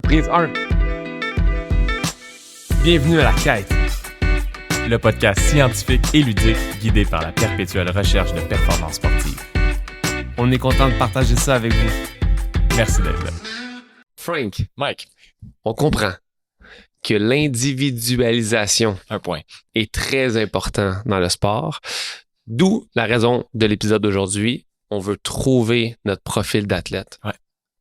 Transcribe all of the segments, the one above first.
Prise 1. Bienvenue à La Quête, le podcast scientifique et ludique guidé par la perpétuelle recherche de performance sportive. On est content de partager ça avec vous. Merci d'être là. Frank, Mike, on comprend que l'individualisation est très important dans le sport. D'où la raison de l'épisode d'aujourd'hui. On veut trouver notre profil d'athlète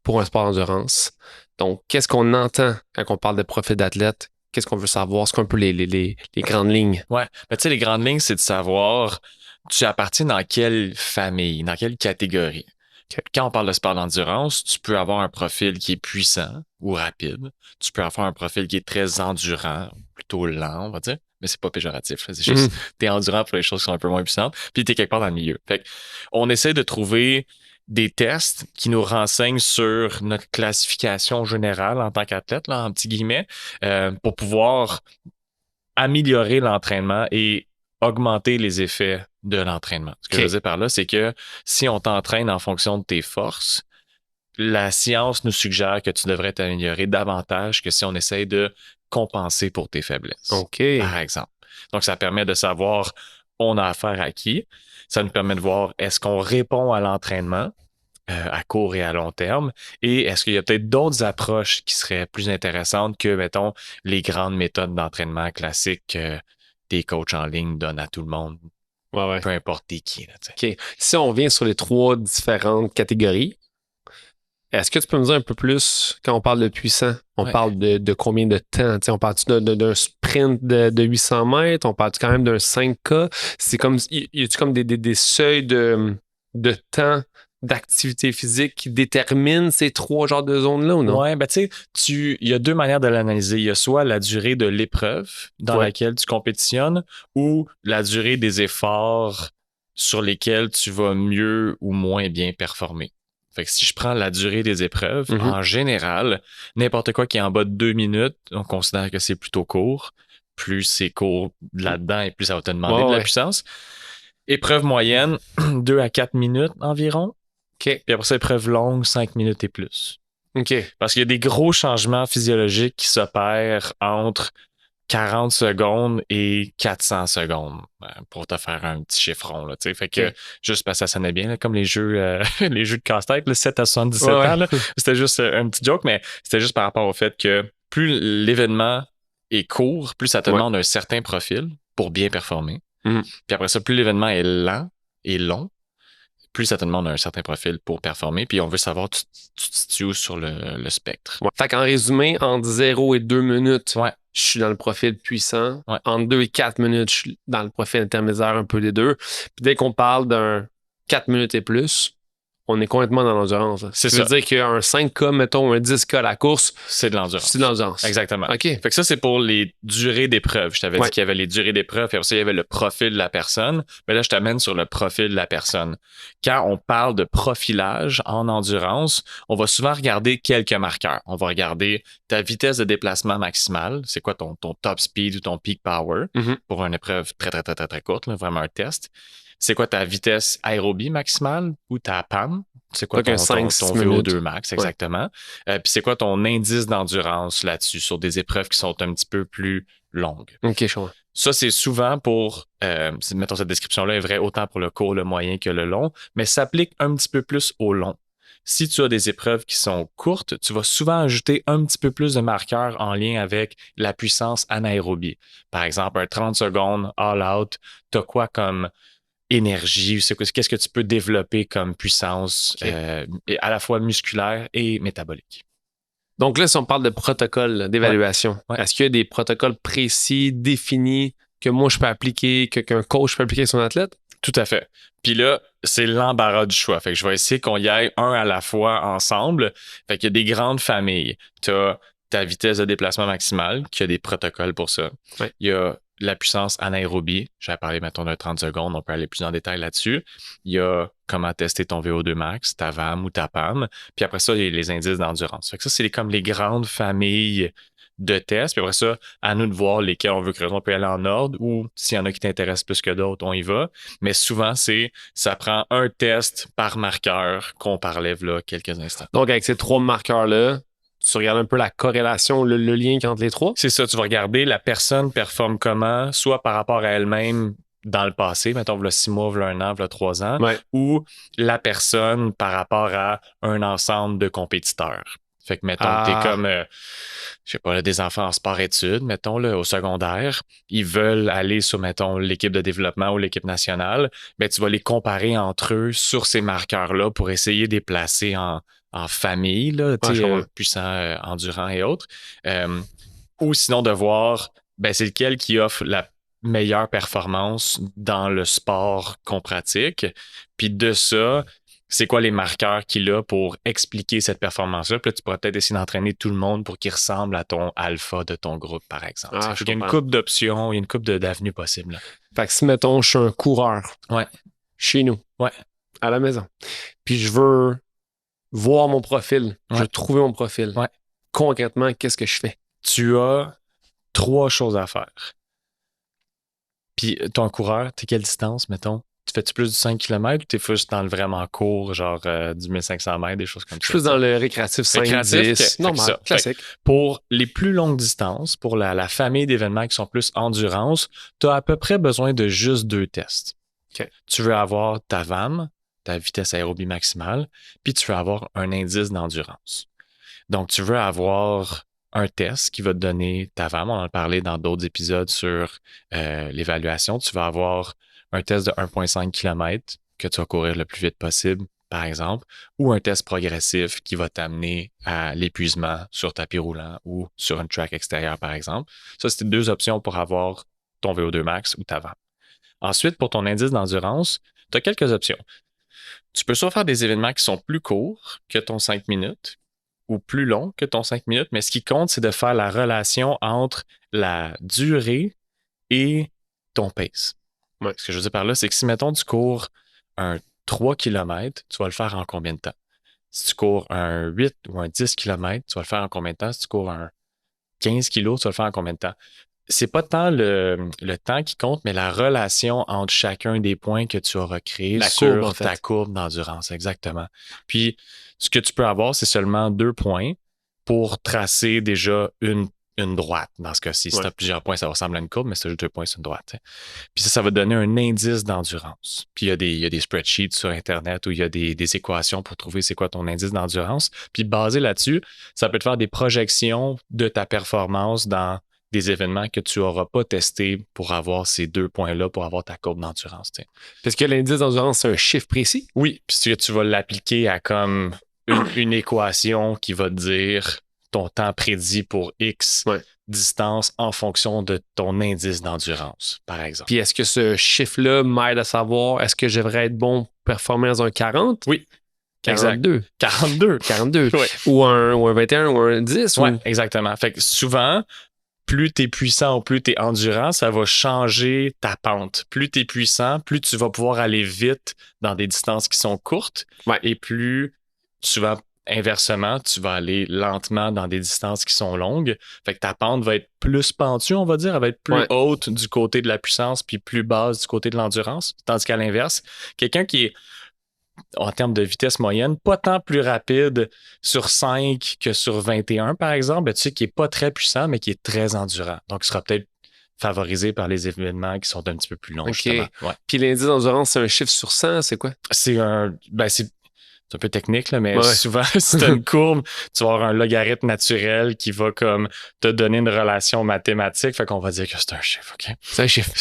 pour un sport d'endurance. Donc, qu'est-ce qu'on entend quand on parle de profil d'athlète? Qu'est-ce qu'on veut savoir? C'est un peu les grandes lignes. Ouais. Ben, tu sais, les grandes lignes, c'est de savoir tu appartiens dans quelle famille, dans quelle catégorie. Okay. Quand on parle de sport d'endurance, tu peux avoir un profil qui est puissant ou rapide. Tu peux avoir un profil qui est très endurant, plutôt lent, on va dire. Mais c'est pas péjoratif. C'est juste, t'es endurant pour les choses qui sont un peu moins puissantes, puis t'es quelque part dans le milieu. Fait on essaie de trouver des tests qui nous renseignent sur notre classification générale en tant qu'athlète, là, en petits guillemets, pour pouvoir améliorer l'entraînement et augmenter les effets de l'entraînement. Ce que je veux dire par là, c'est que si on t'entraîne en fonction de tes forces, la science nous suggère que tu devrais t'améliorer davantage que si on essaie de compenser pour tes faiblesses, par exemple. Donc, ça permet de savoir on a affaire à qui. Ça nous permet de voir est-ce qu'on répond à l'entraînement à court et à long terme et est-ce qu'il y a peut-être d'autres approches qui seraient plus intéressantes que, mettons, les grandes méthodes d'entraînement classiques que des coachs en ligne donnent à tout le monde, peu importe t'es qui. Là, Si on revient sur les 3 différentes catégories, est-ce que tu peux me dire un peu plus, quand on parle de puissant, on parle de combien de temps? T'sais, on parle-tu d'un sprint de 800 mètres? On parle-tu quand même d'un 5K? C'est comme, y a-tu comme des seuils de temps d'activité physique qui déterminent ces 3 genres de zones-là ou non? Oui, ben tu sais, il y a 2 manières de l'analyser. Il y a soit la durée de l'épreuve dans laquelle tu compétitionnes ou la durée des efforts sur lesquels tu vas mieux ou moins bien performer. Fait que si je prends la durée des épreuves, en général, n'importe quoi qui est en bas de 2 minutes, on considère que c'est plutôt court. Plus c'est court là-dedans et plus ça va te demander de la puissance. Épreuve moyenne, 2 à 4 minutes environ. Puis après ça, épreuve longue, 5 minutes et plus. Parce qu'il y a des gros changements physiologiques qui s'opèrent entre 40 secondes et 400 secondes pour te faire un petit chiffron. Là, fait que juste parce que ça sonnait bien, là, comme les jeux les jeux de casse-tête, là, 7 à 77 ans. Là, c'était juste un petit joke, mais c'était juste par rapport au fait que plus l'événement est court, plus ça te demande un certain profil pour bien performer. Puis après ça, plus l'événement est lent et long, plus ça te demande un certain profil pour performer. Puis on veut savoir tu te situes où sur le spectre. Fait qu'en résumé, entre 0 et 2 minutes, je suis dans le profil puissant. Entre 2 et 4 minutes, je suis dans le profil intermédiaire, un peu des deux. Puis dès qu'on parle d'un 4 minutes et plus, on est complètement dans l'endurance. Ça veut dire qu'un 5K, mettons, un 10K à la course, c'est de l'endurance. C'est de l'endurance. Exactement. OK. Fait que ça, c'est pour les durées d'épreuve. Je t'avais dit qu'il y avait les durées d'épreuve, puis après ça, il y avait le profil de la personne. Mais là, je t'amène sur le profil de la personne. Quand on parle de profilage en endurance, on va souvent regarder quelques marqueurs. On va regarder ta vitesse de déplacement maximale. C'est quoi ton top speed ou ton peak power pour une épreuve très, très, très, très, très courte, là, vraiment un test. C'est quoi ta vitesse aérobie maximale ou ta PAM? C'est quoi ton VO2 max, exactement. Puis c'est quoi ton indice d'endurance là-dessus sur des épreuves qui sont un petit peu plus longues? OK, je vois. Ça, c'est souvent pour, mettons cette description-là est vraie autant pour le court, le moyen que le long, mais ça s'applique un petit peu plus au long. Si tu as des épreuves qui sont courtes, tu vas souvent ajouter un petit peu plus de marqueurs en lien avec la puissance anaérobie. Par exemple, un 30 secondes all-out, tu as quoi comme énergie, qu'est-ce que tu peux développer comme puissance à la fois musculaire et métabolique. Donc là, si on parle de protocole d'évaluation, est-ce qu'il y a des protocoles précis, définis, que moi je peux appliquer, qu'un coach peut appliquer à son athlète? Tout à fait. Puis là, c'est l'embarras du choix. Fait que je vais essayer qu'on y aille un à la fois ensemble. Fait qu'il y a des grandes familles. Tu as ta vitesse de déplacement maximale, qui a des protocoles pour ça. Il y a la puissance anaérobie. J'avais parlé, mettons, de 30 secondes. On peut aller plus en détail là-dessus. Il y a comment tester ton VO2 max, ta VAM ou ta PAM. Puis après ça, il y a les indices d'endurance. Fait que ça, c'est comme les grandes familles de tests. Puis après ça, à nous de voir lesquels on veut creuser. On peut aller en ordre ou s'il y en a qui t'intéressent plus que d'autres, on y va. Mais souvent, ça prend un test par marqueur qu'on parlait là quelques instants. Donc, avec ces 3 marqueurs-là, tu regardes un peu la corrélation, le lien entre les trois. C'est ça, tu vas regarder la personne performe comment, soit par rapport à elle-même dans le passé, mettons, v'là 6 mois, v'là 1 an, v'là 3 ans, Ouais. ou la personne par rapport à un ensemble de compétiteurs. Fait que, mettons, t'es comme, je sais pas, là, des enfants en sport-études, mettons, là, au secondaire, ils veulent aller sur, mettons, l'équipe de développement ou l'équipe nationale, ben, tu vas les comparer entre eux sur ces marqueurs-là pour essayer de les placer en famille, là, tu sais, puissant, endurant et autres. Ou sinon de voir, ben, c'est lequel qui offre la meilleure performance dans le sport qu'on pratique. Puis de ça, c'est quoi les marqueurs qu'il a pour expliquer cette performance-là. Puis là, tu pourrais peut-être essayer d'entraîner tout le monde pour qu'il ressemble à ton alpha de ton groupe, par exemple. Il y a une couple d'options, il y a une couple d'avenues possibles. Là. Fait que si, mettons, je suis un coureur chez nous, à la maison, puis je veux voir mon profil, je veux trouver mon profil, concrètement, qu'est-ce que je fais? Tu as 3 choses à faire. Puis ton coureur, t'es quelle distance, mettons? Tu fais-tu plus du 5 km ou t'es juste dans le vraiment court, genre du 1500 mètres, des choses comme ça? Je suis plus dans le récréatif 5-10, normal, classique. Pour les plus longues distances, pour la famille d'événements qui sont plus endurance, tu as à peu près besoin de juste 2 tests. Okay. Tu veux avoir ta VAM, ta vitesse aérobie maximale, puis tu veux avoir un indice d'endurance. Donc, tu veux avoir un test qui va te donner ta VAM. On en a parlé dans d'autres épisodes sur l'évaluation. Tu vas avoir un test de 1,5 km que tu vas courir le plus vite possible, par exemple, ou un test progressif qui va t'amener à l'épuisement sur tapis roulant ou sur une track extérieure, par exemple. Ça, c'est 2 options pour avoir ton VO2 max ou ta VAM. Ensuite, pour ton indice d'endurance, tu as quelques options. Tu peux soit faire des événements qui sont plus courts que ton 5 minutes, ou plus long que ton 5 minutes, mais ce qui compte, c'est de faire la relation entre la durée et ton pace. Ce que je veux dire par là, c'est que si, mettons, tu cours un 3 km, tu vas le faire en combien de temps? Si tu cours un 8 ou un 10 km, tu vas le faire en combien de temps? Si tu cours un 15 kg, tu vas le faire en combien de temps? C'est pas tant le temps qui compte, mais la relation entre chacun des points que tu auras créés sur ta courbe d'endurance. Exactement. Puis, ce que tu peux avoir, c'est seulement 2 points pour tracer déjà une droite. Dans ce cas-ci, si tu as plusieurs points, ça ressemble à une courbe, mais c'est juste 2 points sur une droite. T'sais. Puis ça va donner un indice d'endurance. Puis il y a des spreadsheets sur Internet où il y a des équations pour trouver c'est quoi ton indice d'endurance. Puis basé là-dessus, ça peut te faire des projections de ta performance dans des événements que tu n'auras pas testés pour avoir ces 2 points-là, pour avoir ta courbe d'endurance. T'sais. Parce que l'indice d'endurance, c'est un chiffre précis? Oui, puis tu vas l'appliquer à comme une équation qui va te dire ton temps prédit pour X distance en fonction de ton indice d'endurance, par exemple. Puis est-ce que ce chiffre-là m'aide à savoir est-ce que j'aimerais être bon performer dans un 40? Oui. 42. 42. 42. Ou un 21 ou un 10. Oui, exactement. Fait que souvent, plus tu es puissant ou plus tu es endurant, ça va changer ta pente. Plus tu es puissant, plus tu vas pouvoir aller vite dans des distances qui sont courtes et plus souvent, inversement, tu vas aller lentement dans des distances qui sont longues. Fait que ta pente va être plus pentue, on va dire. Elle va être plus haute du côté de la puissance puis plus basse du côté de l'endurance. Tandis qu'à l'inverse, quelqu'un qui est, en termes de vitesse moyenne, pas tant plus rapide sur 5 que sur 21, par exemple, tu sais, qui est pas très puissant, mais qui est très endurant. Donc, il sera peut-être favorisé par les événements qui sont un petit peu plus longs, justement. Puis l'indice d'endurance, c'est un chiffre sur 100, c'est quoi? C'est un peu technique, là, mais souvent, si tu as une courbe, tu vas avoir un logarithme naturel qui va comme te donner une relation mathématique. Fait qu'on va dire que c'est un chiffre, OK? C'est un chiffre.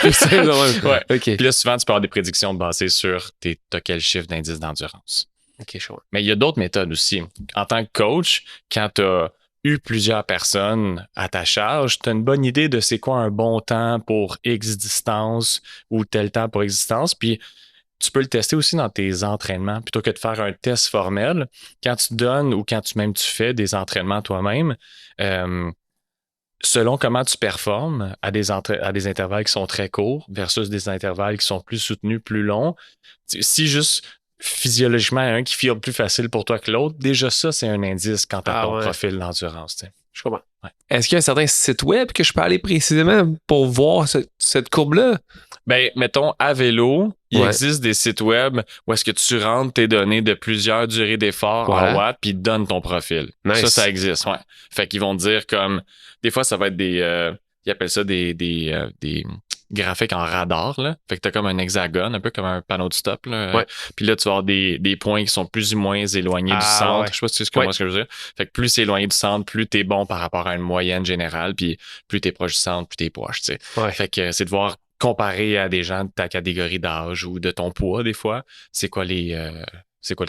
Puis là, souvent, tu peux avoir des prédictions basées sur t'as quel chiffre d'indice d'endurance. OK, chaud. Mais il y a d'autres méthodes aussi. En tant que coach, quand tu as eu plusieurs personnes à ta charge, tu as une bonne idée de c'est quoi un bon temps pour X distance ou tel temps pour X distance. Puis, tu peux le tester aussi dans tes entraînements. Plutôt que de faire un test formel, quand tu donnes ou quand tu fais des entraînements toi-même, selon comment tu performes à des intervalles qui sont très courts versus des intervalles qui sont plus soutenus, plus longs, si juste physiologiquement, il y a un qui file plus facile pour toi que l'autre, déjà ça, c'est un indice quant à ton profil d'endurance. T'sais. Je comprends. Est-ce qu'il y a un certain site web que je peux aller précisément pour voir cette courbe-là? Ben, mettons, à vélo, il Ouais. existe des sites web où est-ce que tu rentres tes données de plusieurs durées d'effort Ouais. en watts puis ils te donnent ton profil. Nice. Ça existe, ouais. Fait qu'ils vont te dire comme, des fois, ça va être ils appellent ça des graphiques en radar, là. Fait que t'as comme un hexagone, un peu comme un panneau de stop, là. Ouais. Puis là, tu vas avoir des points qui sont plus ou moins éloignés du centre. Ouais. Je sais pas si tu comprends ce que je veux dire. Fait que plus c'est éloigné du centre, plus t'es bon par rapport à une moyenne générale, puis plus t'es proche du centre, plus t'es proche, tu sais. Ouais. Fait que c'est de voir comparer à des gens de ta catégorie d'âge ou de ton poids, des fois, c'est quoi les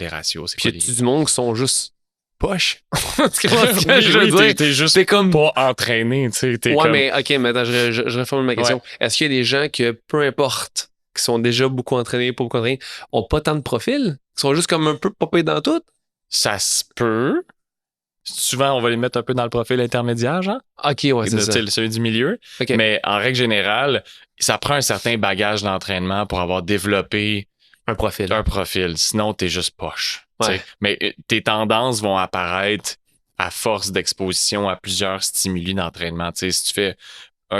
ratios? Puis y a-tu du monde qui sont juste poches? Tu comprends ce que Oui, je veux dire? t'es juste C'est comme... pas entraîné, tu sais. Ouais, mais OK, mais attends, je reformule ma question. Est-ce qu'il y a des gens que, peu importe, qui sont déjà beaucoup entraînés, pas beaucoup entraînés, ont pas tant de profil? Qui sont juste comme un peu popés dans tout? Ça se peut. Souvent, on va les mettre un peu dans le profil intermédiaire, genre. OK, ouais, c'est ça. Celui du milieu. OK. Mais en règle générale, ça prend un certain bagage d'entraînement pour avoir développé un profil. Sinon, t'es juste poche. Ouais. Mais tes tendances vont apparaître à force d'exposition à plusieurs stimuli d'entraînement. T'sais, si tu fais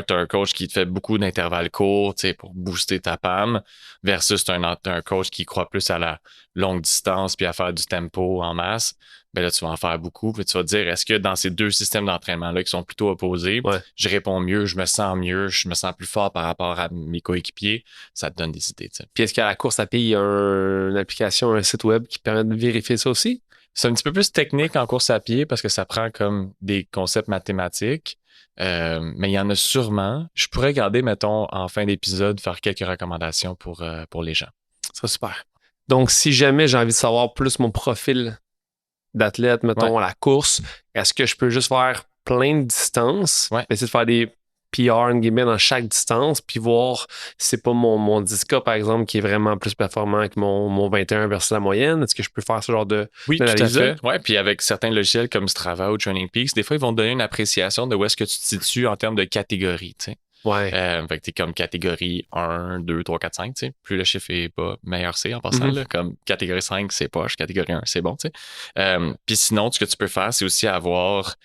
t'as un coach qui te fait beaucoup d'intervalles courts pour booster ta PAM versus t'as un coach qui croit plus à la longue distance puis à faire du tempo en masse, ben là, tu vas en faire beaucoup. Puis tu vas te dire, est-ce que dans ces deux systèmes d'entraînement-là qui sont plutôt opposés, je réponds mieux, je me sens plus fort par rapport à mes coéquipiers, ça te donne des idées. T'sais. Puis est-ce qu'à la course à pied, il y a une application, un site web qui permet de vérifier ça aussi? C'est un petit peu plus technique en course à pied parce que ça prend comme des concepts mathématiques. Mais il y en a sûrement. Je pourrais garder, mettons, en fin d'épisode, faire quelques recommandations pour les gens. Ça serait super. Donc, si jamais j'ai envie de savoir plus mon profil d'athlète, mettons, à la course, est-ce que je peux juste faire plein de distances, essayer de faire des PR dans chaque distance, puis voir si c'est pas mon 10K, par exemple, qui est vraiment plus performant que mon 21 versus la moyenne. Est-ce que je peux faire ce genre de Oui, tout à fait. Ouais, puis avec certains logiciels comme Strava ou Training Peaks, des fois, ils vont te donner une appréciation de où est-ce que tu te situes en termes de catégorie, tu sais. Ouais. Fait que t'es comme catégorie 1, 2, 3, 4, 5, tu sais. Plus le chiffre est bas, meilleur c'est en passant, là. Comme catégorie 5, c'est poche. Catégorie 1, c'est bon, tu sais. Puis sinon, ce que tu peux faire, c'est aussi avoir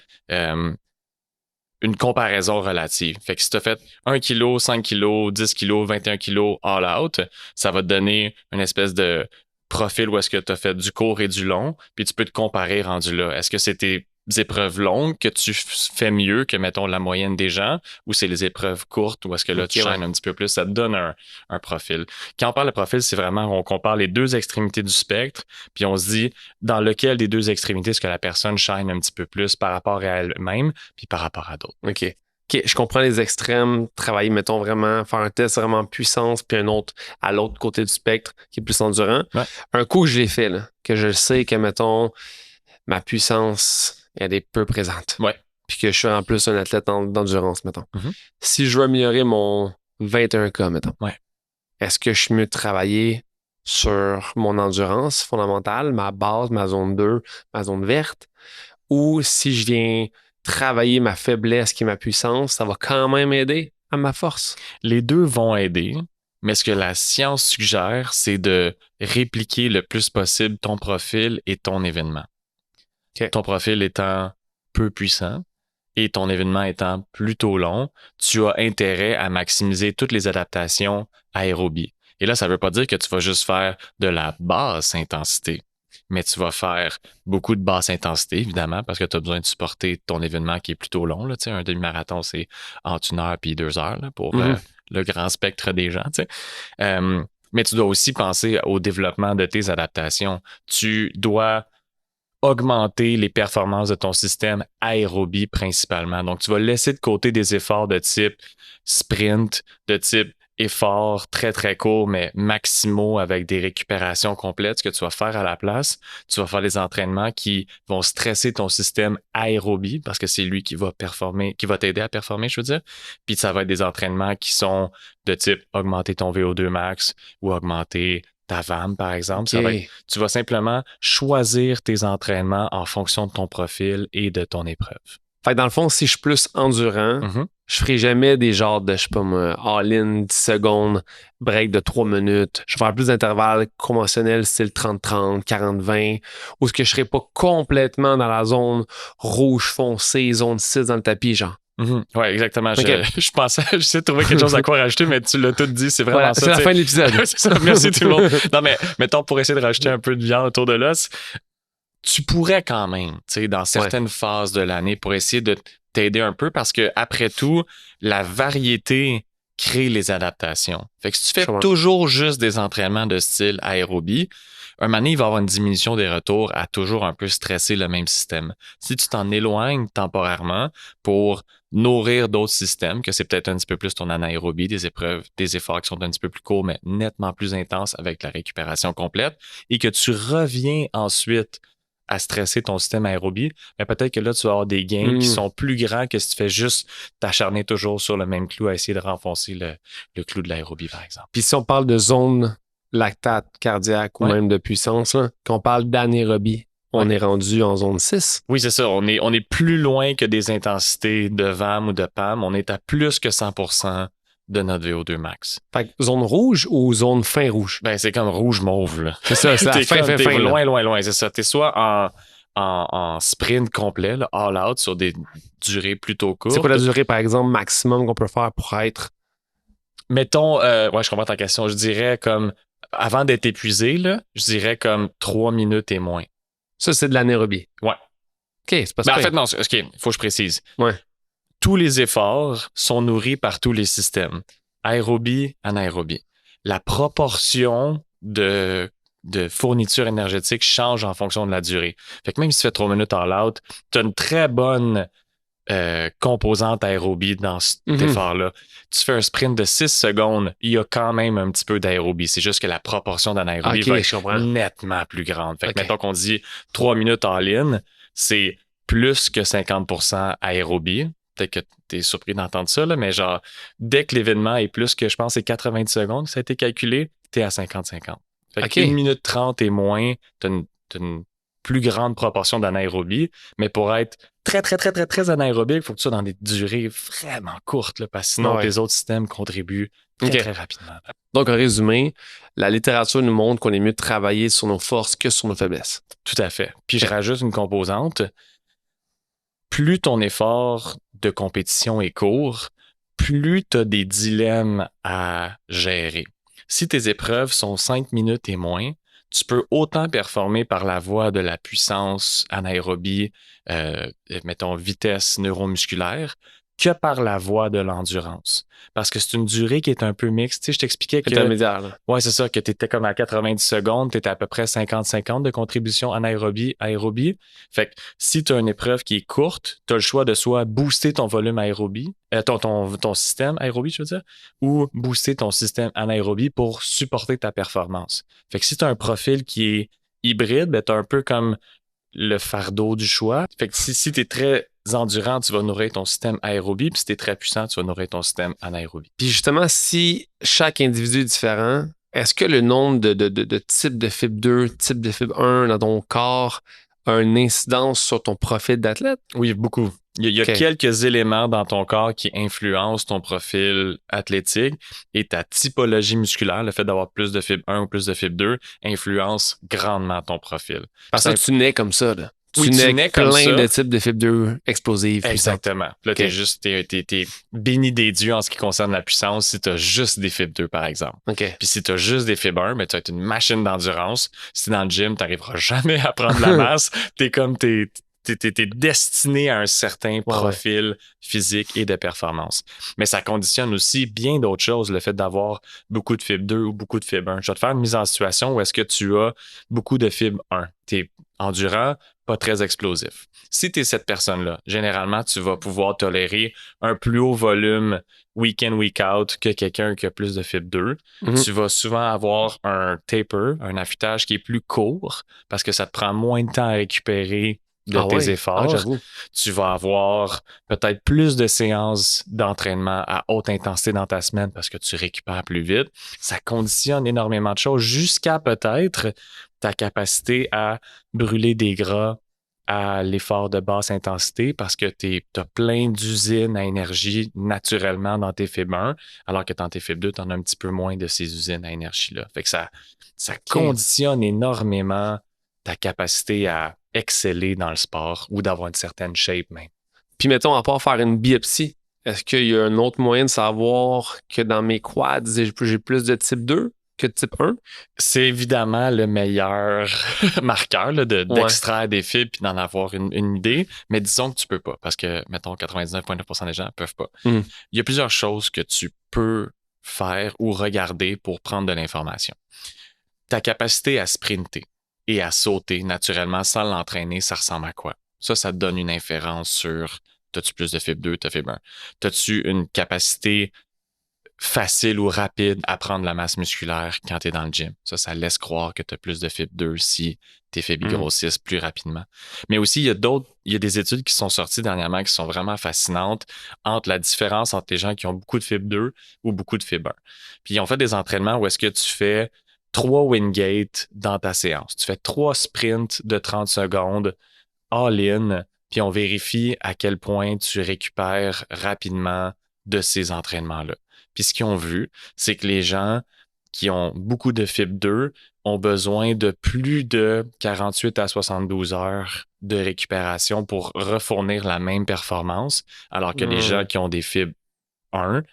une comparaison relative. Fait que si tu as fait 1 kg, 5 kg, 10 kg, 21 kg all out, ça va te donner une espèce de profil où est-ce que tu as fait du court et du long, puis tu peux te comparer rendu là. Est-ce que c'est tes épreuves longues que tu fais mieux que, mettons, la moyenne des gens, ou c'est les épreuves courtes où est-ce que là, tu shines un petit peu plus? Ça te donne un profil. Quand on parle de profil, c'est vraiment, on compare les deux extrémités du spectre, puis on se dit dans lequel des deux extrémités est-ce que la personne shine un petit peu plus par rapport à elle-même, puis par rapport à d'autres. OK. Je comprends les extrêmes, travailler, mettons, vraiment, faire un test vraiment puissance, puis un autre à l'autre côté du spectre qui est plus endurant. Ouais. Un coup, je l'ai fait, là, que je sais que, mettons, ma puissance, elle est peu présente. Ouais. Puis que je suis en plus un athlète d'endurance, mettons. Mm-hmm. Si je veux améliorer mon 21K, mettons, est-ce que je suis mieux de travailler sur mon endurance fondamentale, ma base, ma zone 2, ma zone verte, ou si je viens travailler ma faiblesse qui est ma puissance, ça va quand même aider à ma force? Les deux vont aider, mais ce que la science suggère, c'est de répliquer le plus possible ton profil et ton événement. Okay. Ton profil étant peu puissant et ton événement étant plutôt long, tu as intérêt à maximiser toutes les adaptations aérobie. Et là, ça ne veut pas dire que tu vas juste faire de la basse intensité, mais tu vas faire beaucoup de basse intensité, évidemment, parce que tu as besoin de supporter ton événement qui est plutôt long. Là, un demi-marathon, c'est entre 1 heure et 2 heures là, pour le grand spectre des gens. Mais tu dois aussi penser au développement de tes adaptations. Tu dois augmenter les performances de ton système aérobie principalement. Donc, tu vas laisser de côté des efforts de type sprint, de type efforts très, très courts, mais maximaux avec des récupérations complètes. Ce que tu vas faire à la place, tu vas faire des entraînements qui vont stresser ton système aérobie parce que c'est lui qui va performer, qui va t'aider à performer, je veux dire. Puis ça va être des entraînements qui sont de type augmenter ton VO2 max ou augmenter ta VAM, par exemple. Okay. Ça va être, tu vas simplement choisir tes entraînements en fonction de ton profil et de ton épreuve. Fait que dans le fond, si je suis plus endurant, je ferai jamais des genres de, je sais pas moi, all-in 10 secondes, break de 3 minutes. Je vais faire plus d'intervalles conventionnels, style 30-30, 40-20, où ce que je serai pas complètement dans la zone rouge foncé, zone 6 dans le tapis, genre. Oui, exactement. Okay. Je pensais, j'essaie de trouver quelque chose à quoi rajouter, mais tu l'as tout dit, c'est vraiment voilà, ça. C'est la fin de l'épisode. C'est ça, merci tout le monde. Non, mais mettons, pour essayer de rajouter un peu de viande autour de l'os, tu pourrais quand même, tu sais, dans certaines phases de l'année, pour essayer de t'aider un peu, parce que après tout, la variété crée les adaptations. Fait que si tu fais toujours juste des entraînements de style aérobie, un moment donné, il va y avoir une diminution des retours à toujours un peu stresser le même système. Si tu t'en éloignes temporairement pour nourrir d'autres systèmes, que c'est peut-être un petit peu plus ton anaérobie, des épreuves, des efforts qui sont un petit peu plus courts, mais nettement plus intenses avec la récupération complète, et que tu reviens ensuite à stresser ton système aérobie, mais peut-être que là, tu vas avoir des gains qui sont plus grands que si tu fais juste t'acharner toujours sur le même clou à essayer de renfoncer le clou de l'aérobie, par exemple. Puis si on parle de zone lactate cardiaque ou même de puissance, là, quand on parle d'anaérobie, on est rendu en zone 6. Oui, c'est ça. On est plus loin que des intensités de VAM ou de PAM. On est à plus que 100% de notre VO2 max. Fait que zone rouge ou zone fin rouge? Ben, c'est comme rouge-mauve, là. C'est ça, c'est la fin. Loin, c'est ça. T'es soit en sprint complet, là, all out, sur des durées plutôt courtes. C'est quoi la durée, par exemple, maximum qu'on peut faire pour être? Mettons, ouais, je comprends ta question. Je dirais comme, avant d'être épuisé, là, je dirais comme 3 minutes et moins. Ça, c'est de l'anaérobie. Ouais. OK, c'est pas ça. Ben, en fait, non, OK, il faut que je précise. Ouais. Tous les efforts sont nourris par tous les systèmes. Aérobie, anaérobie. La proportion de fourniture énergétique change en fonction de la durée. Fait que même si tu fais 3 minutes all out, tu as une très bonne composante aérobie dans cet effort-là. Tu fais un sprint de 6 secondes, il y a quand même un petit peu d'aérobie. C'est juste que la proportion d'anaérobie va être nettement plus grande. Fait que mettons qu'on dit 3 minutes all-in, c'est plus que 50% aérobie. Peut-être que tu es surpris d'entendre ça, là, mais genre, dès que l'événement est plus que, je pense, c'est 90 secondes, ça a été calculé, tu es à 50-50. Fait que 1 minute 30 et moins, tu as une plus grande proportion d'anaérobie, mais pour être très anaérobique, il faut que tu sois dans des durées vraiment courtes, là, parce que sinon, tes autres systèmes contribuent très rapidement. Donc, en résumé, la littérature nous montre qu'on est mieux de travailler sur nos forces que sur nos faiblesses. Tout à fait. Puis, je rajoute une composante. Plus ton effort de compétition est court, plus tu as des dilemmes à gérer. Si tes épreuves sont 5 minutes et moins, tu peux autant performer par la voie de la puissance anaérobie, mettons vitesse neuromusculaire, que par la voie de l'endurance. Parce que c'est une durée qui est un peu mixte. Tu sais, je t'expliquais que... Intermédiaire, là. Ouais, c'est ça, que tu étais comme à 90 secondes, tu étais à peu près 50-50 de contribution anaérobie, aérobie. Fait que si tu as une épreuve qui est courte, tu as le choix de soit booster ton volume aérobie, ton système aérobie, je veux dire, ou booster ton système anaérobie pour supporter ta performance. Fait que si tu as un profil qui est hybride, ben, tu as un peu comme le fardeau du choix. Fait que si tu es très endurant, tu vas nourrir ton système aérobie, puis si tu es très puissant, tu vas nourrir ton système anaérobie. Puis justement, si chaque individu est différent, est-ce que le nombre de types de fibre 2, types de fibre 1 dans ton corps a une incidence sur ton profil d'athlète? Oui, beaucoup. Il y a quelques éléments dans ton corps qui influencent ton profil athlétique et ta typologie musculaire, le fait d'avoir plus de fibre 1 ou plus de fibre 2, influence grandement ton profil. Parce que tu nais comme ça, là. Tu nais comme plein ça. de types de fibres 2 explosives. Exactement. Là, t'es béni des dieux en ce qui concerne la puissance si t'as juste des fibres 2, par exemple. Puis si t'as juste des fibres 1, mais tu vas être une machine d'endurance. Si dans le gym, t'arriveras jamais à prendre la masse, t'es destiné à un certain profil physique et de performance. Mais ça conditionne aussi bien d'autres choses, le fait d'avoir beaucoup de fibre 2 ou beaucoup de fibre 1. Je vais te faire une mise en situation où est-ce que tu as beaucoup de fibre 1. Tu es endurant, pas très explosif. Si tu es cette personne-là, généralement, tu vas pouvoir tolérer un plus haut volume week-in, week-out que quelqu'un qui a plus de fibre 2. Tu vas souvent avoir un taper, un affûtage qui est plus court parce que ça te prend moins de temps à récupérer de tes efforts. Tu vas avoir peut-être plus de séances d'entraînement à haute intensité dans ta semaine parce que tu récupères plus vite. Ça conditionne énormément de choses jusqu'à peut-être ta capacité à brûler des gras à l'effort de basse intensité parce que tu as plein d'usines à énergie naturellement dans tes fibres 1, alors que dans tes fibres 2, tu en as un petit peu moins de ces usines à énergie-là. Fait que ça conditionne énormément ta capacité à exceller dans le sport ou d'avoir une certaine shape même. Puis mettons, à part faire une biopsie, est-ce qu'il y a un autre moyen de savoir que dans mes quads, j'ai plus de type 2 que de type 1? C'est évidemment le meilleur marqueur là, d'extraire des fibres puis d'en avoir une idée, mais disons que tu peux pas parce que, mettons, 99,9% des gens peuvent pas. Mm. Il y a plusieurs choses que tu peux faire ou regarder pour prendre de l'information. Ta capacité à sprinter et à sauter naturellement sans l'entraîner, ça ressemble à quoi? Ça te donne une inférence sur t'as-tu plus de fibre 2, t'as fibre 1. T'as-tu une capacité facile ou rapide à prendre la masse musculaire quand tu es dans le gym? Ça laisse croire que tu as plus de fibre 2 si tes fibres grossissent plus rapidement. Mais aussi, il y a des études qui sont sorties dernièrement qui sont vraiment fascinantes entre la différence entre les gens qui ont beaucoup de fibre 2 ou beaucoup de fibre 1. Puis ils ont fait des entraînements où est-ce que tu fais 3 Wingate dans ta séance. Tu fais 3 sprints de 30 secondes all-in, puis on vérifie à quel point tu récupères rapidement de ces entraînements-là. Puis ce qu'ils ont vu, c'est que les gens qui ont beaucoup de fibre 2 ont besoin de plus de 48 à 72 heures de récupération pour refournir la même performance, alors que les gens qui ont des fibres 1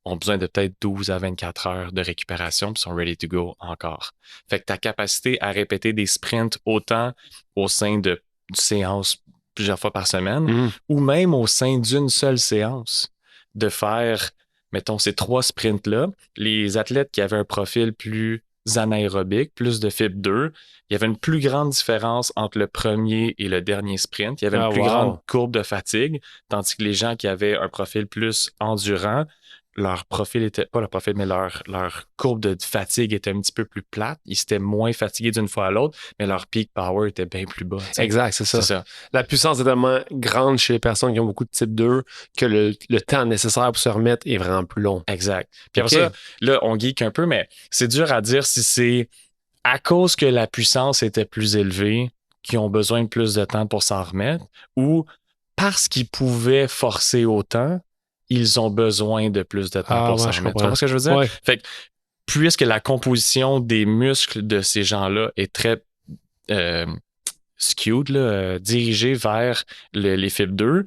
ont besoin de peut-être 12 à 24 heures de récupération puis sont ready to go encore. Fait que ta capacité à répéter des sprints autant au sein de séances plusieurs fois par semaine ou même au sein d'une seule séance, de faire, mettons, ces 3 sprints-là, les athlètes qui avaient un profil plus anaérobique, plus de fibre 2, il y avait une plus grande différence entre le premier et le dernier sprint. Il y avait une plus grande courbe de fatigue, tandis que les gens qui avaient un profil plus endurant, leur profil était, pas leur profil, mais leur courbe de fatigue était un petit peu plus plate. Ils étaient moins fatigués d'une fois à l'autre, mais leur peak power était bien plus bas. T'sais. Exact, c'est ça. La puissance est tellement grande chez les personnes qui ont beaucoup de type 2 que le temps nécessaire pour se remettre est vraiment plus long. Exact. Puis après ça, là, on geek un peu, mais c'est dur à dire si c'est à cause que la puissance était plus élevée qu'ils ont besoin de plus de temps pour s'en remettre ou parce qu'ils pouvaient forcer autant, ils ont besoin de plus de temps pour s'en remettre. Tu comprends ce que je veux dire? Ouais. Fait que, puisque la composition des muscles de ces gens-là est très skewed, dirigée vers les fibres 2,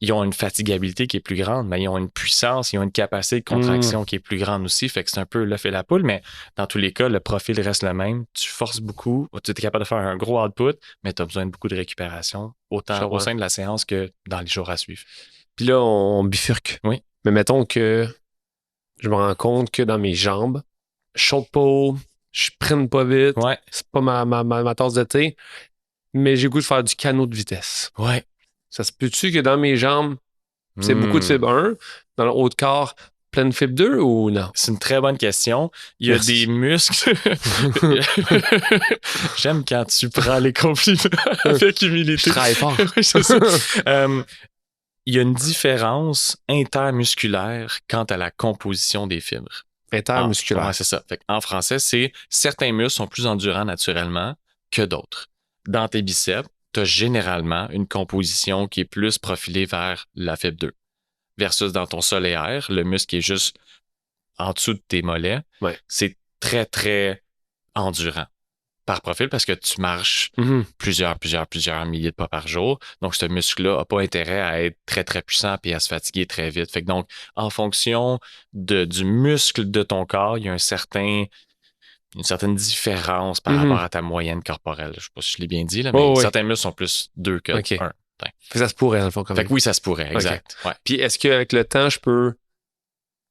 ils ont une fatigabilité qui est plus grande, mais ils ont une puissance, ils ont une capacité de contraction qui est plus grande aussi. Fait que c'est un peu l'œuf et la poule, mais dans tous les cas, le profil reste le même. Tu forces beaucoup, tu es capable de faire un gros output, mais tu as besoin de beaucoup de récupération, autant au sein de la séance que dans les jours à suivre. Puis là, on bifurque. Oui. Mais mettons que je me rends compte que dans mes jambes, je saute pas haut, je prenne pas vite, c'est pas ma tasse de thé, mais j'ai goût de faire du canot de vitesse. Ouais. Ça se peut-tu que dans mes jambes, c'est beaucoup de fibre 1, dans le haut de corps, plein de fibre 2 ou non? C'est une très bonne question. Il y a des muscles. J'aime quand tu prends les compliments avec humilité. Je travaille fort. C'est ça. Il y a une différence intermusculaire quant à la composition des fibres. Intermusculaire. C'est ça. Fait en français, c'est certains muscles sont plus endurants naturellement que d'autres. Dans tes biceps, tu as généralement une composition qui est plus profilée vers la fibre 2. Versus dans ton soléaire, le muscle qui est juste en dessous de tes mollets, c'est très, très endurant par profil parce que tu marches plusieurs milliers de pas par jour. Donc, ce muscle-là n'a pas intérêt à être très, très puissant et à se fatiguer très vite. Fait que donc, en fonction du muscle de ton corps, il y a une certaine différence par rapport à ta moyenne corporelle. Je ne sais pas si je l'ai bien dit, là, mais certains muscles sont plus 2 que 1. Fait que ça se pourrait, dans le fond, quand même. Fait que oui, ça se pourrait, exact. Okay. Ouais. Puis est-ce qu'avec le temps, je peux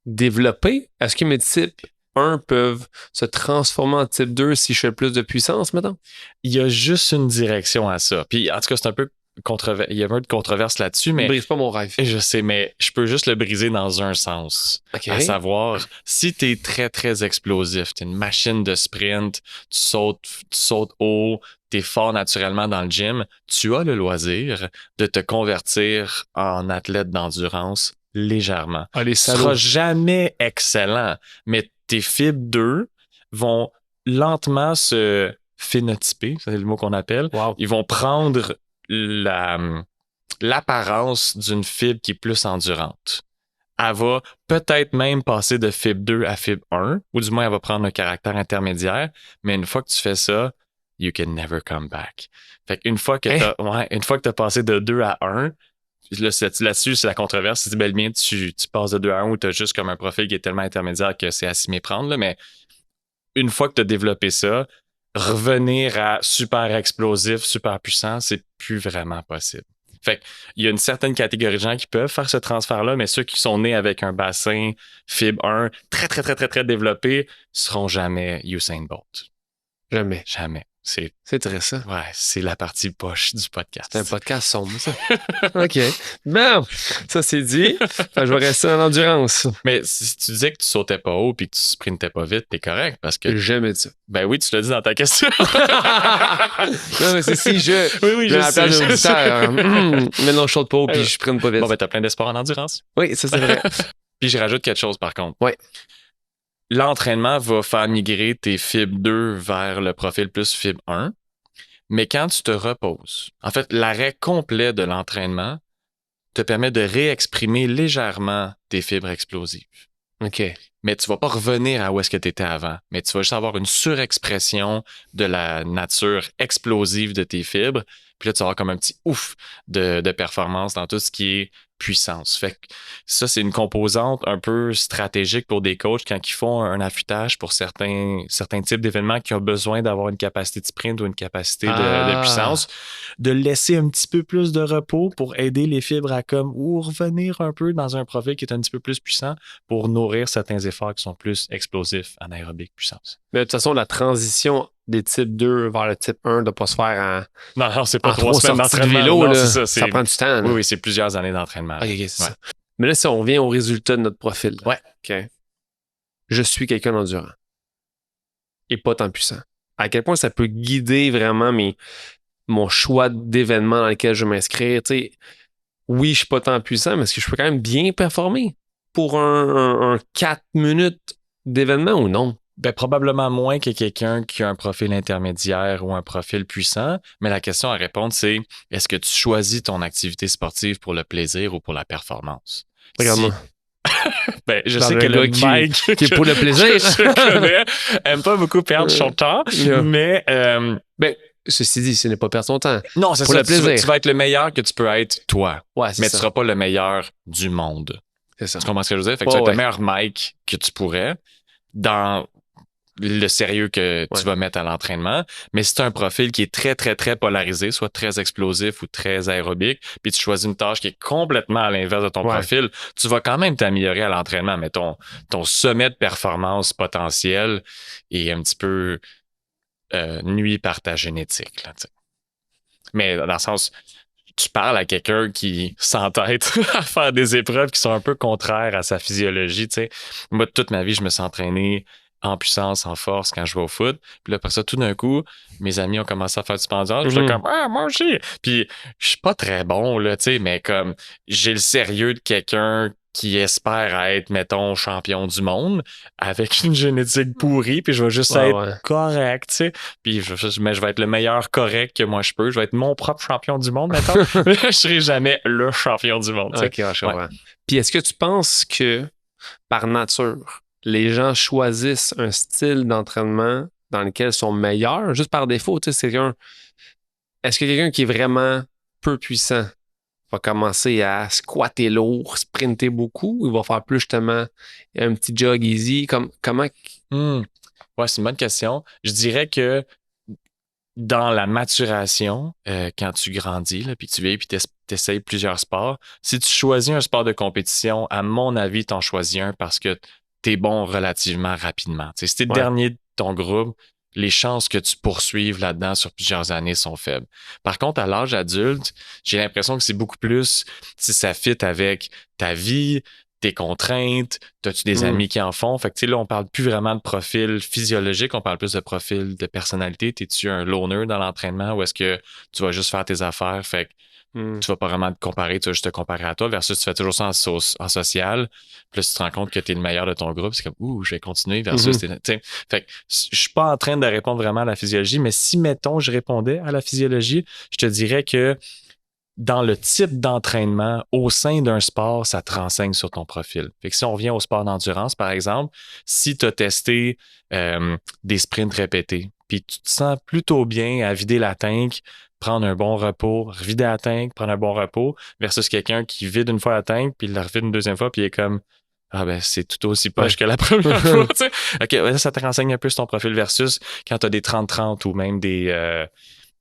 développer? Est-ce que mes types 1 peuvent se transformer en type 2 si je fais plus de puissance, maintenant? Il y a juste une direction à ça. Puis en tout cas, c'est un peu il y a un peu de controverse là-dessus, mais... Brise pas mon rêve. Je sais, mais je peux juste le briser dans un sens. À savoir, si tu es très, très explosif, tu es une machine de sprint, tu sautes haut, tu es fort naturellement dans le gym, tu as le loisir de te convertir en athlète d'endurance légèrement. Tu ne seras jamais excellent, mais tes fibres 2 vont lentement se phénotyper, c'est le mot qu'on appelle. Wow. Ils vont prendre l'apparence d'une fibre qui est plus endurante. Elle va peut-être même passer de fibre 2 à fibre 1, ou du moins elle va prendre un caractère intermédiaire, mais une fois que tu fais ça, you can never come back. Fait qu'une fois que tu as passé de 2 à 1, là, là-dessus, c'est la controverse. Si ben, le mien, tu passes de 2 à 1 ou tu as juste comme un profil qui est tellement intermédiaire que c'est à s'y méprendre. Là, mais une fois que tu as développé ça, revenir à super explosif, super puissant, c'est plus vraiment possible. Fait il y a une certaine catégorie de gens qui peuvent faire ce transfert-là, mais ceux qui sont nés avec un bassin fibre 1 très, très, très, très, très développé seront jamais Usain Bolt. Jamais. Jamais. C'est intéressant. Ouais, c'est la partie poche du podcast. C'est un podcast sombre, ça. OK. Bon, ça c'est dit. Je vais rester dans l'endurance. Mais si tu disais que tu sautais pas haut puis que tu sprintais pas vite, t'es correct parce que. J'ai jamais dit ça. Ben oui, tu l'as dit dans ta question. Non, mais c'est si je. Oui, je la place de l'auditeur. Mais non, je saute pas haut puis je sprinte pas vite. Bon, ben t'as plein d'espoir en endurance. Oui, ça c'est vrai. Puis je rajoute quelque chose par contre. Oui. L'entraînement va faire migrer tes fibres 2 vers le profil plus fibre 1. Mais quand tu te reposes, en fait, l'arrêt complet de l'entraînement te permet de réexprimer légèrement tes fibres explosives. OK. Mais tu vas pas revenir à où est-ce que tu étais avant. Mais tu vas juste avoir une surexpression de la nature explosive de tes fibres. Puis là, tu vas avoir comme un petit ouf de performance dans tout ce qui est puissance. Fait que ça, c'est une composante un peu stratégique pour des coachs quand ils font un affûtage pour certains types d'événements qui ont besoin d'avoir une capacité de sprint ou une capacité de puissance, de laisser un petit peu plus de repos pour aider les fibres à comme ou revenir un peu dans un profil qui est un petit peu plus puissant pour nourrir certains efforts qui sont plus explosifs en aérobique puissance. Mais de toute façon, la transition des types 2 vers le type 1 ne doit pas se faire en. Non, c'est pas 3 semaines d'entraînement. Vélo, non, là, c'est ça prend du temps. Oui, c'est plusieurs années d'entraînement. OK, c'est ça. Mais là, si on revient au résultat de notre profil. Ouais. OK. Je suis quelqu'un d'endurant et pas tant puissant. À quel point ça peut guider vraiment mon choix d'événement dans lequel je vais m'inscrire. Tu sais, oui, je suis pas tant puissant, mais est-ce que je peux quand même bien performer pour un 4 minutes d'événement ou non? Ben, probablement moins que quelqu'un qui a un profil intermédiaire ou un profil puissant. Mais la question à répondre, c'est est-ce que tu choisis ton activité sportive pour le plaisir ou pour la performance? Regarde-moi. Ben, je sais que le Mike qui est pour le plaisir, je connais, aime pas beaucoup perdre son temps, mais ceci dit, ce n'est pas perdre son temps. Non, c'est pour ça. Le plaisir. Tu vas être le meilleur que tu peux être toi. Ouais, mais ça. Tu seras pas le meilleur du monde. C'est ça. Tu comprends ce que je veux dire? Fait que tu vas être le meilleur Mike que tu pourrais dans le sérieux que tu vas mettre à l'entraînement. Mais si tu as un profil qui est très, très, très polarisé, soit très explosif ou très aérobique, puis tu choisis une tâche qui est complètement à l'inverse de ton profil, tu vas quand même t'améliorer à l'entraînement. Mais ton sommet de performance potentiel est un petit peu nuit par ta génétique. Là, mais dans le sens, tu parles à quelqu'un qui s'entête à faire des épreuves qui sont un peu contraires à sa physiologie. T'sais. Moi, toute ma vie, je me suis entraîné en puissance, en force quand je vais au foot. Puis là, après ça, tout d'un coup, mes amis ont commencé à faire du pendule. J'étais comme, moi aussi. Puis je suis pas très bon, là, tu sais, mais comme j'ai le sérieux de quelqu'un qui espère être, mettons, champion du monde avec une génétique pourrie, puis je vais juste être correct, tu sais. Puis je vais être le meilleur correct que moi je peux. Je vais être mon propre champion du monde, mettons. Mais je serai jamais le champion du monde, OK, je comprends. Puis est-ce que tu penses que, par nature, les gens choisissent un style d'entraînement dans lequel ils sont meilleurs, juste par défaut? Tu sais, est-ce que quelqu'un qui est vraiment peu puissant va commencer à squatter lourd, sprinter beaucoup, ou il va faire plus justement un petit jog easy? Comment? Ouais, c'est une bonne question. Je dirais que dans la maturation, quand tu grandis, là, puis que tu vieillis, puis tu essayes plusieurs sports, si tu choisis un sport de compétition, à mon avis, tu en choisis un parce que t'es bon relativement rapidement. T'sais, si t'es le dernier de ton groupe, les chances que tu poursuives là-dedans sur plusieurs années sont faibles. Par contre, à l'âge adulte, j'ai l'impression que c'est beaucoup plus si ça fit avec ta vie, tes contraintes, as-tu des amis qui en font? Fait que là, on parle plus vraiment de profil physiologique, on parle plus de profil de personnalité. T'es-tu un loner dans l'entraînement ou est-ce que tu vas juste faire tes affaires? Fait que tu vas pas vraiment te comparer, tu vas juste te comparer à toi, versus tu fais toujours ça en social. Puis là, tu te rends compte que tu es le meilleur de ton groupe. C'est comme, je vais continuer versus... Fait que je suis pas en train de répondre vraiment à la physiologie, mais si, mettons, je répondais à la physiologie, je te dirais que dans le type d'entraînement au sein d'un sport, ça te renseigne sur ton profil. Fait que si on revient au sport d'endurance, par exemple, si tu as testé des sprints répétés, puis tu te sens plutôt bien à vider la tank, prendre un bon repos, revider la tank, prendre un bon repos, versus quelqu'un qui vide une fois la tank, puis il la revide une deuxième fois, puis il est comme ah ben c'est tout aussi poche que la première fois. Tu sais. OK, ouais, ça te renseigne un peu sur ton profil versus quand tu as des 30-30 ou même des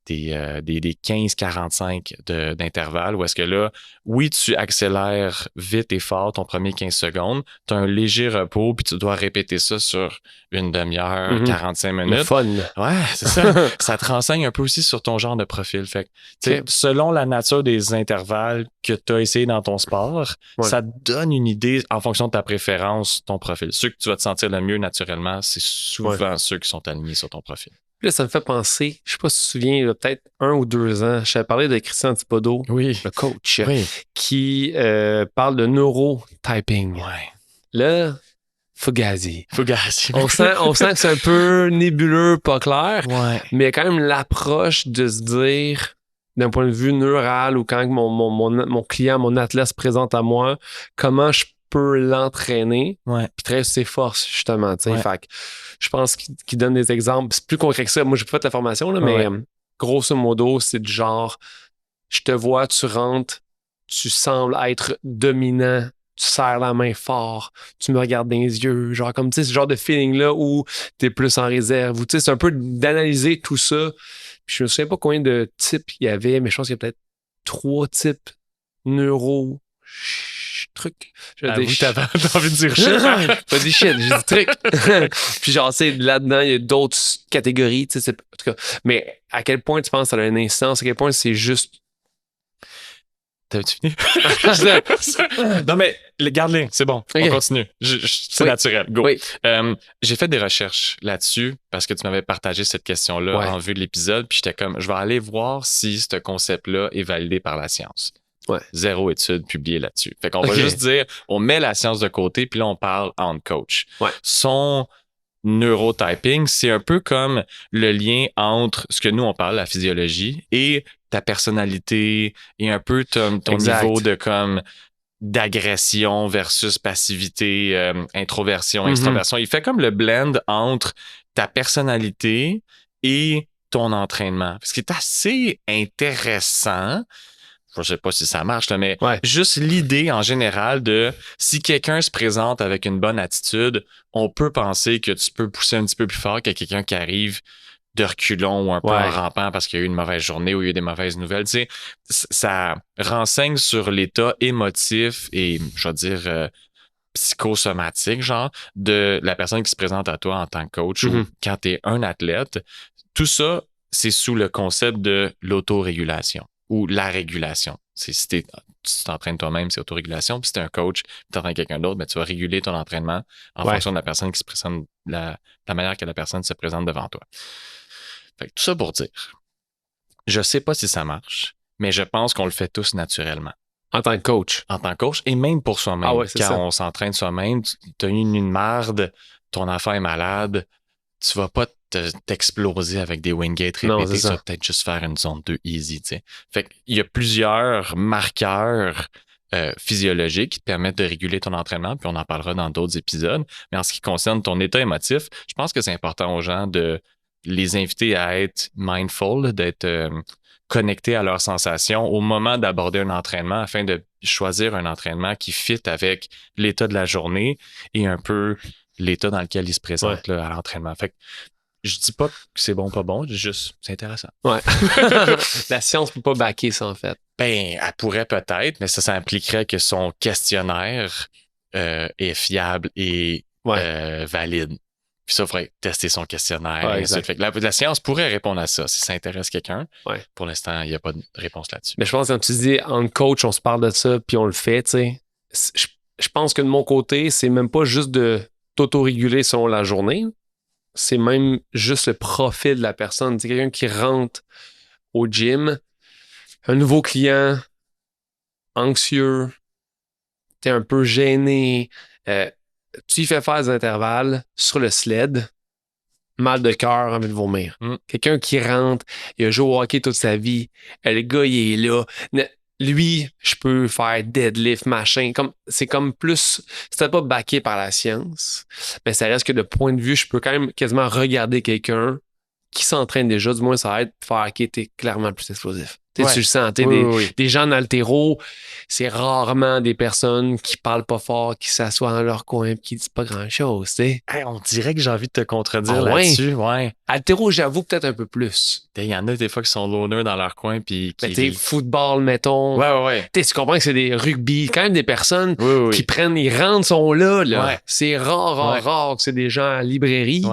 15-45 d'intervalle où est-ce que là, oui, tu accélères vite et fort ton premier 15 secondes, tu as un léger repos, puis tu dois répéter ça sur une demi-heure, 45 minutes. Le fun. Ouais, c'est ça. Ça te renseigne un peu aussi sur ton genre de profil. Fait que, selon la nature des intervalles que tu as essayé dans ton sport, ça te donne une idée en fonction de ta préférence, ton profil. Ceux que tu vas te sentir le mieux naturellement, c'est souvent ceux qui sont alignés sur ton profil. Là, ça me fait penser, je sais pas si tu te souviens, il y a peut-être 1 ou 2 ans, je t'avais parlé de Christian Thibodeau, le coach, qui parle de neurotyping. Ouais. Là, Fugazi. On sent que c'est un peu nébuleux, pas clair, mais il y a quand même l'approche de se dire, d'un point de vue neural, ou quand mon client, mon athlète se présente à moi, comment je peux l'entraîner, puis travailler sur ses forces, justement. Fait que je pense qu'il donne des exemples. C'est plus concret que ça. Moi, j'ai pas fait la formation, là, mais grosso modo, c'est du genre, je te vois, tu rentres, tu sembles être dominant, tu serres la main fort, tu me regardes dans les yeux, genre comme, tu sais, ce genre de feeling-là où t'es plus en réserve. Ou, tu sais, c'est un peu d'analyser tout ça. Puis je me souviens pas combien de types il y avait, mais je pense qu'il y a peut-être 3 types neuro trucs. T'as envie de dire shit. Pas des shit, j'ai dit trucs. Puis genre, tu sais, là-dedans, il y a d'autres catégories, tu sais, en tout cas. Mais à quel point tu penses que ça a une instance, à quel point c'est juste. T'avais-tu fini? Non, mais garde-les, c'est bon. On continue. C'est naturel. Go. J'ai fait des recherches là-dessus parce que tu m'avais partagé cette question-là en vue de l'épisode. Puis j'étais comme, je vais aller voir si ce concept-là est validé par la science. 0 étude publiée là-dessus. Fait qu'on va juste dire, on met la science de côté, puis là, on parle en coach. Son neurotyping, c'est un peu comme le lien entre ce que nous, on parle, la physiologie, et ta personnalité, et un peu ton niveau de comme d'agression versus passivité, introversion, extroversion. Il fait comme le blend entre ta personnalité et ton entraînement. Ce qui est assez intéressant. Je sais pas si ça marche, là, mais juste l'idée en général de si quelqu'un se présente avec une bonne attitude, on peut penser que tu peux pousser un petit peu plus fort que quelqu'un qui arrive de reculons ou un peu en rampant parce qu'il y a eu une mauvaise journée ou il y a eu des mauvaises nouvelles. Tu sais, ça renseigne sur l'état émotif et, je vais dire, psychosomatique, genre, de la personne qui se présente à toi en tant que coach ou quand tu es un athlète. Tout ça, c'est sous le concept de l'autorégulation. Ou la régulation. Si tu t'entraînes toi-même, c'est autorégulation. Puis si tu es un coach, tu entraînes quelqu'un d'autre, ben, tu vas réguler ton entraînement en fonction de la personne qui se présente, la manière que la personne se présente devant toi. Fait que tout ça pour dire, je sais pas si ça marche, mais je pense qu'on le fait tous naturellement. En tant que coach. En tant que coach et même pour soi-même. Quand on s'entraîne soi-même, tu as eu une marde, ton enfant est malade, tu vas pas t'exploser avec des Wingate répétés, tu vas peut-être juste faire une zone 2 easy, tu sais. Fait qu'il y a plusieurs marqueurs physiologiques qui te permettent de réguler ton entraînement, puis on en parlera dans d'autres épisodes. Mais en ce qui concerne ton état émotif, je pense que c'est important aux gens de les inviter à être mindful, d'être connectés à leurs sensations au moment d'aborder un entraînement afin de choisir un entraînement qui fit avec l'état de la journée et un peu l'état dans lequel il se présente là, à l'entraînement. Fait que je dis pas que c'est bon, pas bon, juste c'est intéressant. La science peut pas backer ça, en fait. Ben, elle pourrait peut-être, mais ça impliquerait que son questionnaire est fiable et valide. Puis ça, il faudrait tester son questionnaire. Fait que la science pourrait répondre à ça si ça intéresse quelqu'un. Pour l'instant, il n'y a pas de réponse là-dessus. Mais je pense que quand tu dis en coach, on se parle de ça, puis on le fait, tu sais. Je pense que de mon côté, c'est même pas juste de t'autoréguler selon la journée. C'est même juste le profil de la personne. C'est quelqu'un qui rentre au gym, un nouveau client, anxieux, t'es un peu gêné, tu lui fais faire des intervalles sur le sled, mal de cœur, envie de vomir. Quelqu'un qui rentre, il a joué au hockey toute sa vie, le gars, il est là. lui, je peux faire deadlift, machin. C'est comme plus, c'était pas backé par la science, mais ça reste que de point de vue, je peux quand même quasiment regarder quelqu'un qui s'entraîne déjà, du moins ça aide à faire, OK, t'es clairement plus explosif. Tu le sens, des gens en haltéro, c'est rarement des personnes qui parlent pas fort, qui s'assoient dans leur coin et qui disent pas grand-chose, tu sais. Hey, on dirait que j'ai envie de te contredire là-dessus. Ouais. Haltéro, j'avoue peut-être un peu plus. Il y en a des fois qui sont loners dans leur coin puis qui... football, mettons. Ouais. Tu comprends que c'est des rugby, quand même des personnes qui prennent, ils rentrent, sont là. Ouais. C'est rare que c'est des gens à la librairie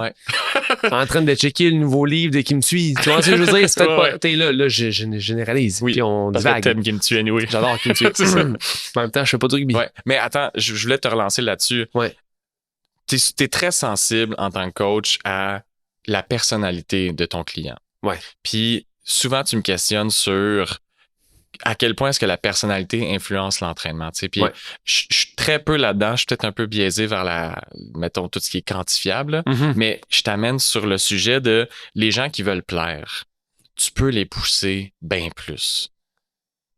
en train de checker le nouveau livre de Kim Thuy. Tu vois ce que je veux dire? C'est peut-être pas... Là, je généralise. Oui, puis on parce divague. que t'aimes Kim Thuy anyway. J'adore Kim Thuy. C'est ça. En même temps, je fais pas de rugby. Ouais. Mais attends, je voulais te relancer là-dessus. Ouais. T'es très sensible en tant que coach à la personnalité de ton client. Ouais. Puis souvent, tu me questionnes sur à quel point est-ce que la personnalité influence l'entraînement. Tu sais? Puis je suis très peu là-dedans. Je suis peut-être un peu biaisé vers mettons, tout ce qui est quantifiable. Mais je t'amène sur le sujet de les gens qui veulent plaire. Tu peux les pousser bien plus.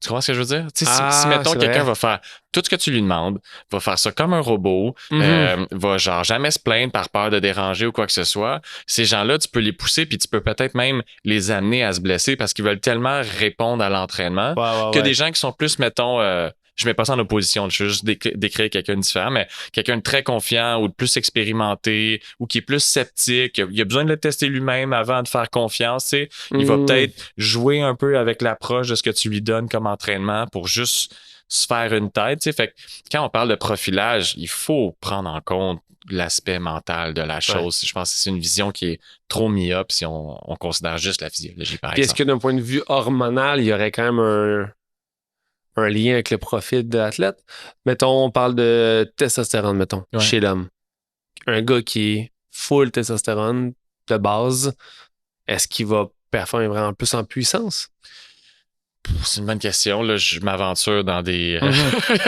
Tu comprends ce que je veux dire? Si mettons, quelqu'un va faire tout ce que tu lui demandes, va faire ça comme un robot, va genre jamais se plaindre par peur de déranger ou quoi que ce soit, ces gens-là, tu peux les pousser puis tu peux peut-être même les amener à se blesser parce qu'ils veulent tellement répondre à l'entraînement que des gens qui sont plus, mettons... je mets pas ça en opposition, je veux juste décrire quelqu'un de différent, mais quelqu'un de très confiant ou de plus expérimenté ou qui est plus sceptique, il a besoin de le tester lui-même avant de faire confiance, tu sais. Il va peut-être jouer un peu avec l'approche de ce que tu lui donnes comme entraînement pour juste se faire une tête, tu sais. Fait que quand on parle de profilage, il faut prendre en compte l'aspect mental de la chose. Je pense que c'est une vision qui est trop myope si on considère juste la physiologie, par exemple. Est-ce que d'un point de vue hormonal, il y aurait quand même un lien avec le profil de l'athlète? Mettons, on parle de testostérone, mettons, chez l'homme. Un gars qui est full testostérone de base, est-ce qu'il va performer vraiment plus en puissance? C'est une bonne question. Là, je m'aventure dans des,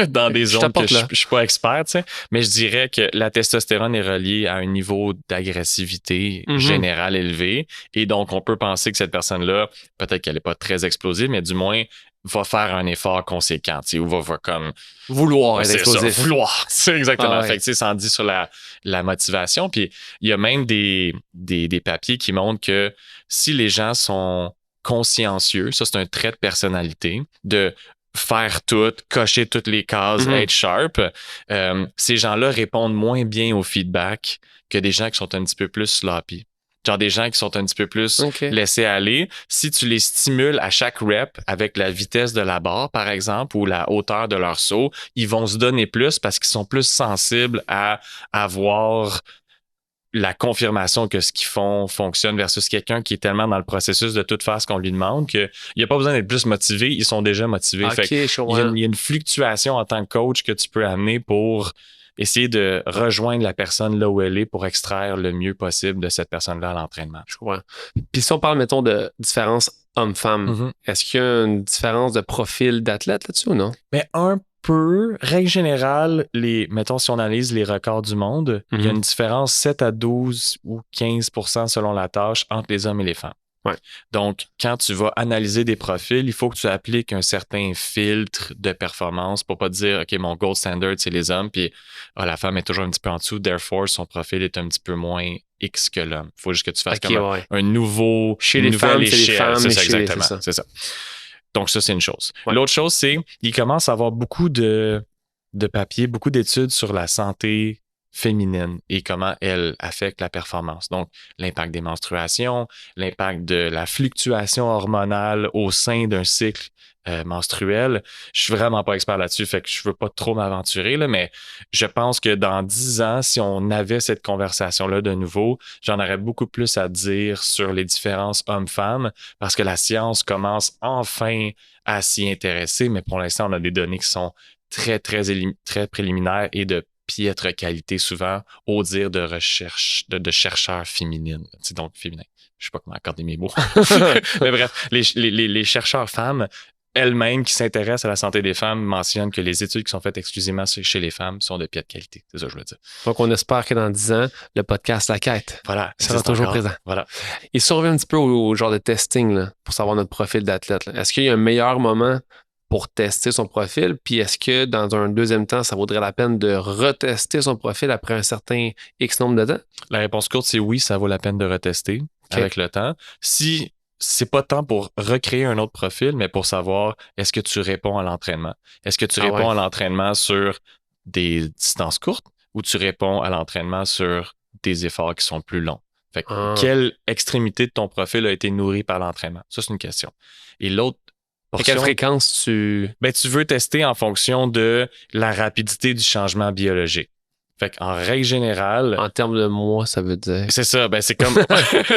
dans des zones que je suis pas expert, tu sais. Mais je dirais que la testostérone est reliée à un niveau d'agressivité générale élevé. Et donc, on peut penser que cette personne-là, peut-être qu'elle n'est pas très explosive, mais du moins, va faire un effort conséquent, tu sais, ou va comme... Vouloir être explosif. Vouloir, c'est exactement. Fait que, tu sais, ça en dit sur la motivation. Puis, il y a même des papiers qui montrent que si les gens sont consciencieux, ça, c'est un trait de personnalité, de faire tout, cocher toutes les cases, être sharp, ces gens-là répondent moins bien au feedback que des gens qui sont un petit peu plus sloppy. Genre des gens qui sont un petit peu plus laissés aller. Si tu les stimules à chaque rep avec la vitesse de la barre, par exemple, ou la hauteur de leur saut, ils vont se donner plus parce qu'ils sont plus sensibles à avoir la confirmation que ce qu'ils font fonctionne versus quelqu'un qui est tellement dans le processus de tout faire ce qu'on lui demande qu'il n'y a pas besoin d'être plus motivé, ils sont déjà motivés. Fait il y a une fluctuation en tant que coach que tu peux amener pour essayer de rejoindre la personne là où elle est pour extraire le mieux possible de cette personne-là à l'entraînement. Je comprends. Puis si on parle, mettons, de différence homme-femme, est-ce qu'il y a une différence de profil d'athlète là-dessus ou non? Mais règle générale, mettons, si on analyse les records du monde, il y a une différence 7 à 12 ou 15% selon la tâche entre les hommes et les femmes. Ouais. Donc, quand tu vas analyser des profils, il faut que tu appliques un certain filtre de performance pour pas te dire, OK, mon gold standard, c'est les hommes, puis la femme est toujours un petit peu en dessous, therefore, son profil est un petit peu moins X que l'homme. Il faut juste que tu fasses un nouveau... Chez les femmes, c'est les femmes. C'est ça, exactement. C'est ça. Donc, ça, c'est une chose. Ouais. L'autre chose, c'est qu'il commence à avoir beaucoup de papiers, beaucoup d'études sur la santé féminine et comment elle affecte la performance. Donc, l'impact des menstruations, l'impact de la fluctuation hormonale au sein d'un cycle menstruel. Je suis vraiment pas expert là-dessus, fait que je veux pas trop m'aventurer, là, mais je pense que dans 10 ans, si on avait cette conversation-là de nouveau, j'en aurais beaucoup plus à dire sur les différences hommes-femmes parce que la science commence enfin à s'y intéresser, mais pour l'instant, on a des données qui sont très, très, très préliminaires et de piètre qualité souvent au dire de recherche, de chercheurs féminines. C'est donc féminin. Je sais pas comment accorder mes mots. Mais bref, les chercheurs femmes elles-mêmes qui s'intéressent à la santé des femmes mentionnent que les études qui sont faites exclusivement chez les femmes sont de piètre qualité. C'est ça que je veux dire. Donc, on espère que dans 10 ans, le podcast La Quête sera toujours présent. Voilà. Et si on revient un petit peu au genre de testing là, pour savoir notre profil d'athlète, est-ce qu'il y a un meilleur moment pour tester son profil? Puis est-ce que dans un deuxième temps, ça vaudrait la peine de retester son profil après un certain X nombre de temps? La réponse courte, c'est oui, ça vaut la peine de retester avec le temps. Si c'est pas tant pour recréer un autre profil, mais pour savoir est-ce que tu réponds à l'entraînement. Est-ce que tu réponds à l'entraînement sur des distances courtes ou tu réponds à l'entraînement sur des efforts qui sont plus longs? Fait que, quelle extrémité de ton profil a été nourrie par l'entraînement? Ça, c'est une question. Et l'autre portion... Quelle fréquence tu... Ben, tu veux tester en fonction de la rapidité du changement biologique. Fait qu'en règle générale... En termes de mois, ça veut dire... C'est ça, ben c'est comme...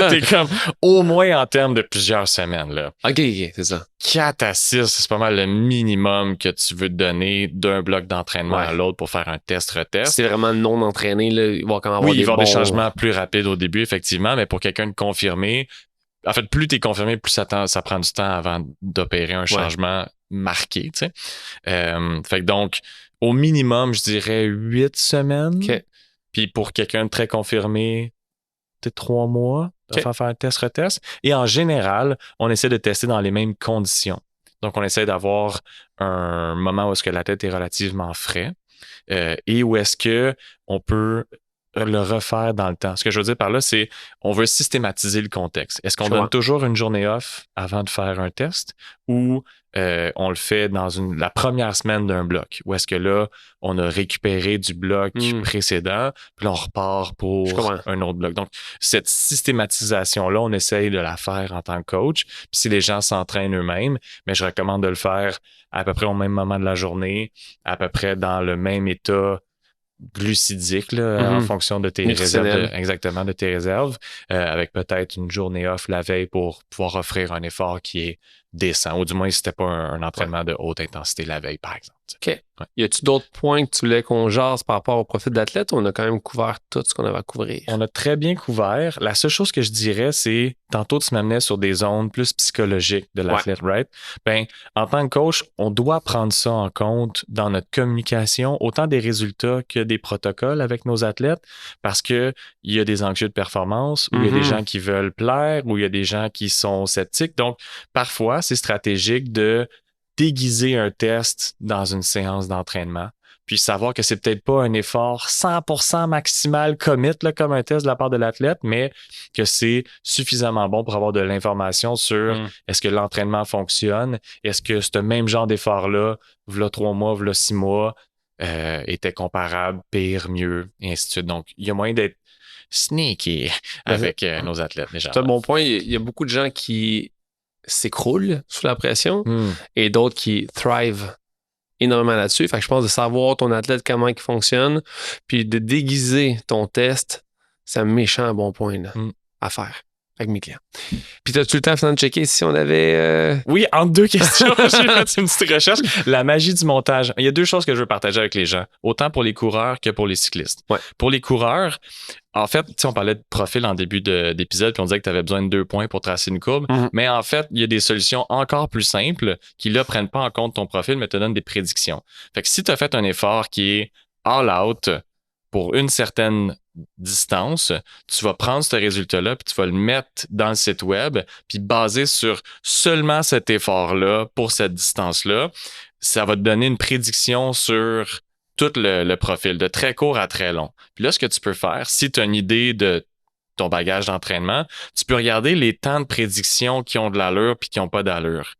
t'es comme au moins en termes de plusieurs semaines, là. OK, c'est ça. 4 à 6, c'est pas mal le minimum que tu veux te donner d'un bloc d'entraînement à l'autre pour faire un test-retest. C'est vraiment non entraîné, là, il va quand même avoir il va y avoir des changements plus rapides au début, effectivement, mais pour quelqu'un de confirmé... En fait, plus t'es confirmé, plus ça prend du temps avant d'opérer un changement marqué, tu sais. Fait que donc... Au minimum, je dirais 8 semaines. Okay. Puis pour quelqu'un de très confirmé, peut-être 3 mois de faire un test-retest. Et en général, on essaie de tester dans les mêmes conditions. Donc, on essaie d'avoir un moment où est-ce que la tête est relativement frais et où est-ce que on peut le refaire dans le temps. Ce que je veux dire par là, c'est on veut systématiser le contexte. Est-ce qu'on donne toujours une journée off avant de faire un test ou on le fait dans la première semaine d'un bloc? Ou est-ce que là, on a récupéré du bloc précédent, puis là, on repart pour un autre bloc? Donc, cette systématisation-là, on essaye de la faire en tant que coach. Puis si les gens s'entraînent eux-mêmes, mais je recommande de le faire à peu près au même moment de la journée, à peu près dans le même état glucidique là, en fonction de tes réserves, exactement de tes réserves, avec peut-être une journée off la veille pour pouvoir offrir un effort qui est décent, ou du moins si c'était pas un entraînement de haute intensité la veille, par exemple. OK. Ouais. Y a-tu d'autres points que tu voulais qu'on jase par rapport au profil d'athlète ou on a quand même couvert tout ce qu'on avait à couvrir? On a très bien couvert. La seule chose que je dirais, c'est, tantôt tu m'amenais sur des zones plus psychologiques de l'athlète, right? Ben, en tant que coach, on doit prendre ça en compte dans notre communication, autant des résultats que des protocoles avec nos athlètes, parce que il y a des anxieux de performance, ou il y a des gens qui veulent plaire, ou il y a des gens qui sont sceptiques. Donc, parfois, c'est stratégique de déguiser un test dans une séance d'entraînement, puis savoir que c'est peut-être pas un effort 100% maximal commit là, comme un test de la part de l'athlète, mais que c'est suffisamment bon pour avoir de l'information sur est-ce que l'entraînement fonctionne, est-ce que ce même genre d'effort-là, v'là 3 mois, v'là 6 mois, était comparable, pire, mieux, et ainsi de suite. Donc, il y a moyen d'être sneaky avec nos athlètes. C'est un bon point. Il y a beaucoup de gens qui s'écroulent sous la pression et d'autres qui thrive énormément là-dessus. Fait que je pense de savoir ton athlète, comment il fonctionne, puis de déguiser ton test, c'est un méchant bon point là, à faire avec mes clients. Puis t'as-tu le temps finalement de checker si on avait... Oui, entre 2 questions, j'ai fait une petite recherche. La magie du montage. Il y a 2 choses que je veux partager avec les gens, autant pour les coureurs que pour les cyclistes. Ouais. Pour les coureurs, en fait, on parlait de profil en début d'épisode, puis on disait que tu avais besoin de 2 points pour tracer une courbe. Mais en fait, il y a des solutions encore plus simples qui, là, prennent pas en compte ton profil, mais te donnent des prédictions. Fait que si tu as fait un effort qui est all out pour une certaine distance, tu vas prendre ce résultat-là, puis tu vas le mettre dans le site web, puis basé sur seulement cet effort-là pour cette distance-là, ça va te donner une prédiction sur tout le profil, de très court à très long. Puis là, ce que tu peux faire, si tu as une idée de ton bagage d'entraînement, tu peux regarder les temps de prédiction qui ont de l'allure puis qui n'ont pas d'allure.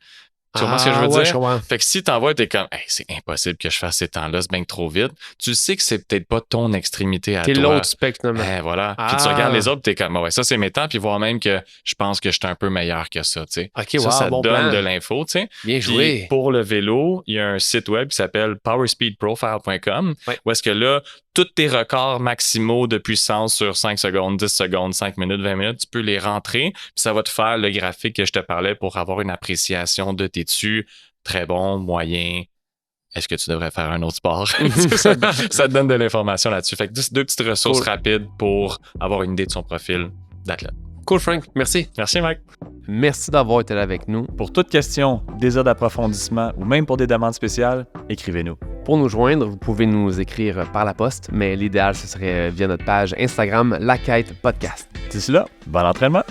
Tu comprends ce que je veux dire? Fait que si t'envoies, t'es comme, hey, c'est impossible que je fasse ces temps-là, c'est bien trop vite. Tu sais que c'est peut-être pas ton extrémité à toi. T'es l'autre spectre, voilà. Puis tu regardes les autres, t'es comme, ouais, ça c'est mes temps, puis voir même que je pense que je suis un peu meilleur que ça, tu sais. Okay, ça bon te donne plan. de l'info, tu sais. Bien joué. Puis pour le vélo, il y a un site web qui s'appelle powerspeedprofile.com, où est-ce que là, tous tes records maximaux de puissance sur 5 secondes, 10 secondes, 5 minutes, 20 minutes, tu peux les rentrer, puis ça va te faire le graphique que je te parlais pour avoir une appréciation de tes dessus. Très bon, moyen. Est-ce que tu devrais faire un autre sport? ça te donne de l'information là-dessus. Fait que 2 petites ressources rapides pour avoir une idée de son profil d'athlète. Cool, Frank. Merci. Merci, Mike. Merci d'avoir été là avec nous. Pour toute question, désir d'approfondissement ou même pour des demandes spéciales, écrivez-nous. Pour nous joindre, vous pouvez nous écrire par la poste, mais l'idéal, ce serait via notre page Instagram, La Quête Podcast. D'ici là, bon entraînement!